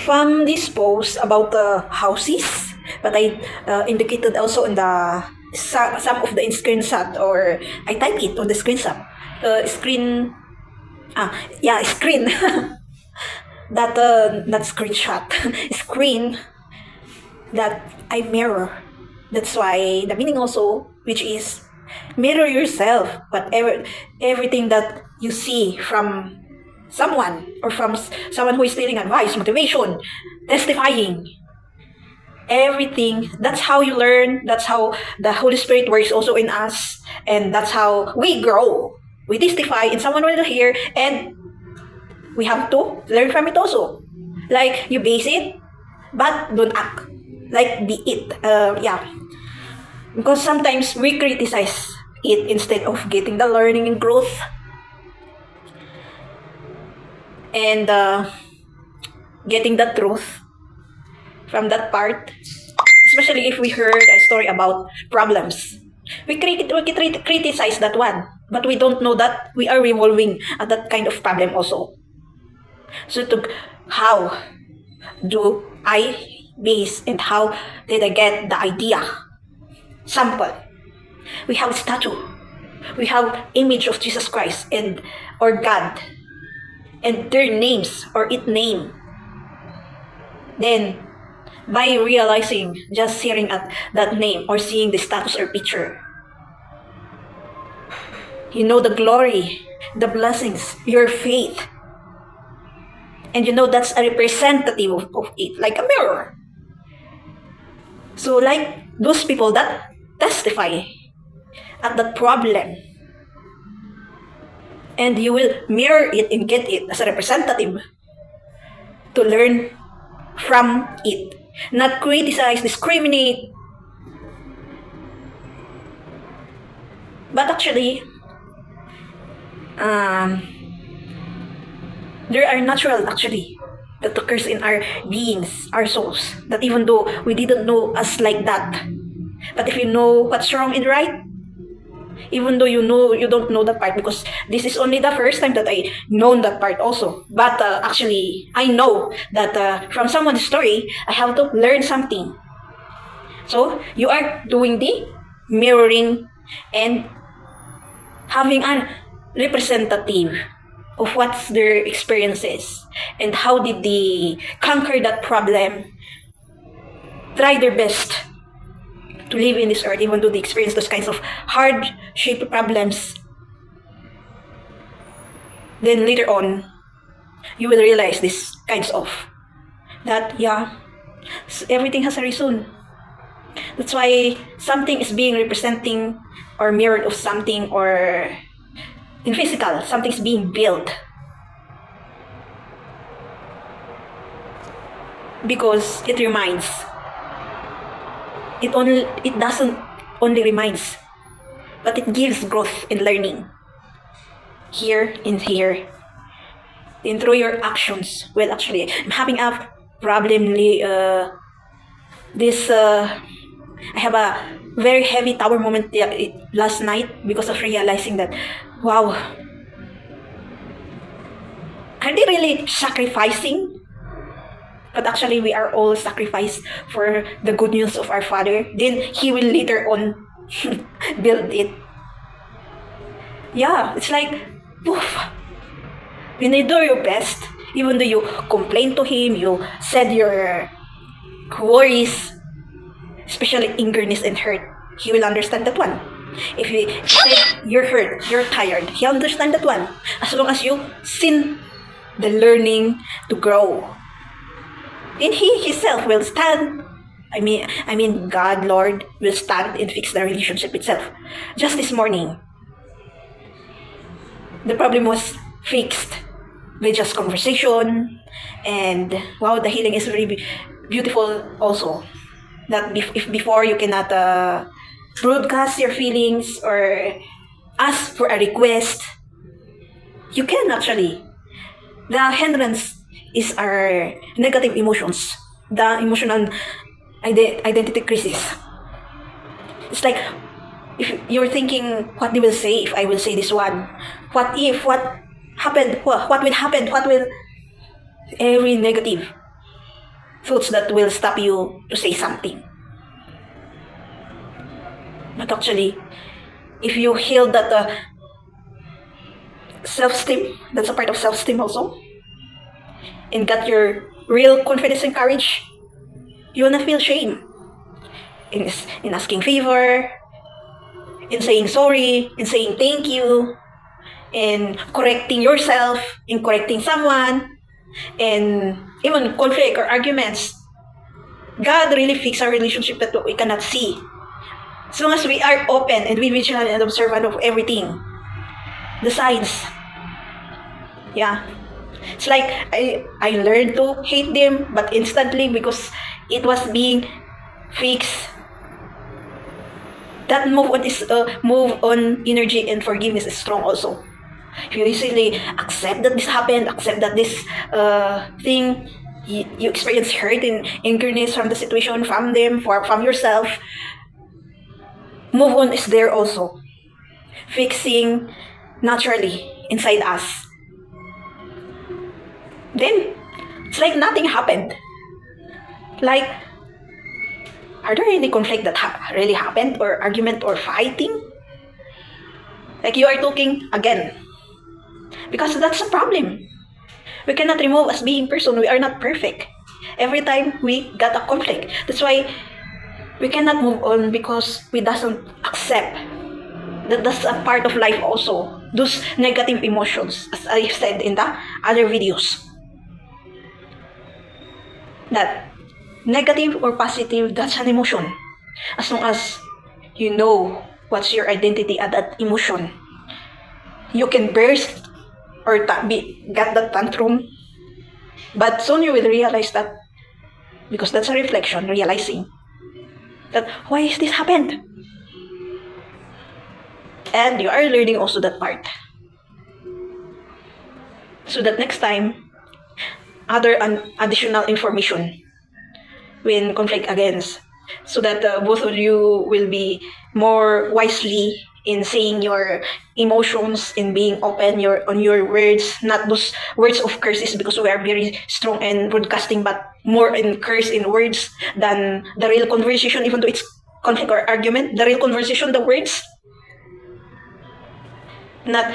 from this post about the houses, but I indicated also in the some of the screenshot, or I type it on the screenshot, screen, screen, that not screenshot, screen that I mirror. That's why the meaning also, which is mirror yourself, whatever everything that you see from someone, or from someone who is stealing advice, motivation, testifying, everything. That's how you learn. That's how the Holy Spirit works also in us, and that's how we grow. We testify, and someone will hear, and we have to learn from it also. Like, you base it, but don't act. Like, be it. Because sometimes we criticize it instead of getting the learning and growth. And getting the truth from that part. Especially if we heard a story about problems. We criticize that one. But we don't know that we are revolving at that kind of problem also. So how do I base, and how did I get the idea? Sample. We have statue. We have image of Jesus Christ and or God, and their names, or it name. Then, by realizing, just hearing at that name or seeing the status or picture, you know the glory, the blessings, your faith. And you know that's a representative of it, like a mirror. So like those people that testify at that problem, and you will mirror it and get it as a representative to learn from it. Not criticize, discriminate. But actually, there are natural actually that occurs in our beings, our souls, that even though we didn't know us like that, but if you know what's wrong and right, even though you know you don't know that part, because this is only the first time that I known that part also, but actually I know that from someone's story I have to learn something. So you are doing the mirroring and having a representative of what's their experiences and how did they conquer that problem, try their best to live in this earth even though they experience those kinds of hard-shaped problems. Then later on, you will realize this kinds of that everything has a reason. That's why something is being representing or mirrored of something, or in physical, something's being built. Because it reminds. It doesn't only reminds, but it gives growth in learning. Here and here. And through your actions. Well, actually, I'm having a problem. I have a very heavy tower moment last night because of realizing that, wow, are they really sacrificing? But actually, we are all sacrificed for the good news of our Father. Then He will later on build it. Yeah, it's like, poof. When you do your best, even though you complain to Him, you said your worries, especially angerness and hurt, He will understand that one. If you say you're hurt, you're tired, He understand that one. As long as you sin the learning to grow. Then He Himself will stand. I mean, God, Lord, will stand and fix the relationship itself. Just this morning, the problem was fixed with just conversation, and wow, the healing is very beautiful also. That if before you cannot broadcast your feelings or ask for a request, you can actually. The hindrance is our negative emotions, the emotional identity crisis. It's like, if you're thinking, what they will say if I will say this one? What if? What happened? What will happen? What will? Every negative. thoughts that will stop you to say something. But actually, if you heal that self-esteem, that's a part of self-esteem also, and got your real confidence and courage, you will not feel shame in asking favor, in saying sorry, in saying thank you, in correcting yourself, in correcting someone, and even conflict or arguments. God really fixes our relationship that we cannot see. As long as we are open and we vigilant and observant of everything, the signs. Yeah. It's like I learned to hate them, but instantly because it was being fixed. That move on energy and forgiveness is strong also. If you easily accept that this happened, accept that this thing you experience hurt and angerness from the situation, from them, from yourself, move on is there also. Fixing naturally inside us. Then, it's like nothing happened. Like, are there any conflict that really happened, or argument or fighting? Like you are talking again. Because that's a problem. We cannot remove as being person. We are not perfect. Every time we got a conflict. That's why we cannot move on, because we doesn't accept that that's a part of life also. Those negative emotions, as I said in the other videos. That negative or positive, that's an emotion. As long as you know what's your identity at that emotion, you can burst or get that tantrum, but soon you will realize that, because that's a reflection, realizing that why is this happened, and you are learning also that part, so that next time other additional information when conflict against, so that both of you will be more wisely in saying your emotions, in being open on your words, not those words of curses, because we are very strong in broadcasting, but more in curse in words than the real conversation, even though it's conflict or argument, the real conversation, the words, not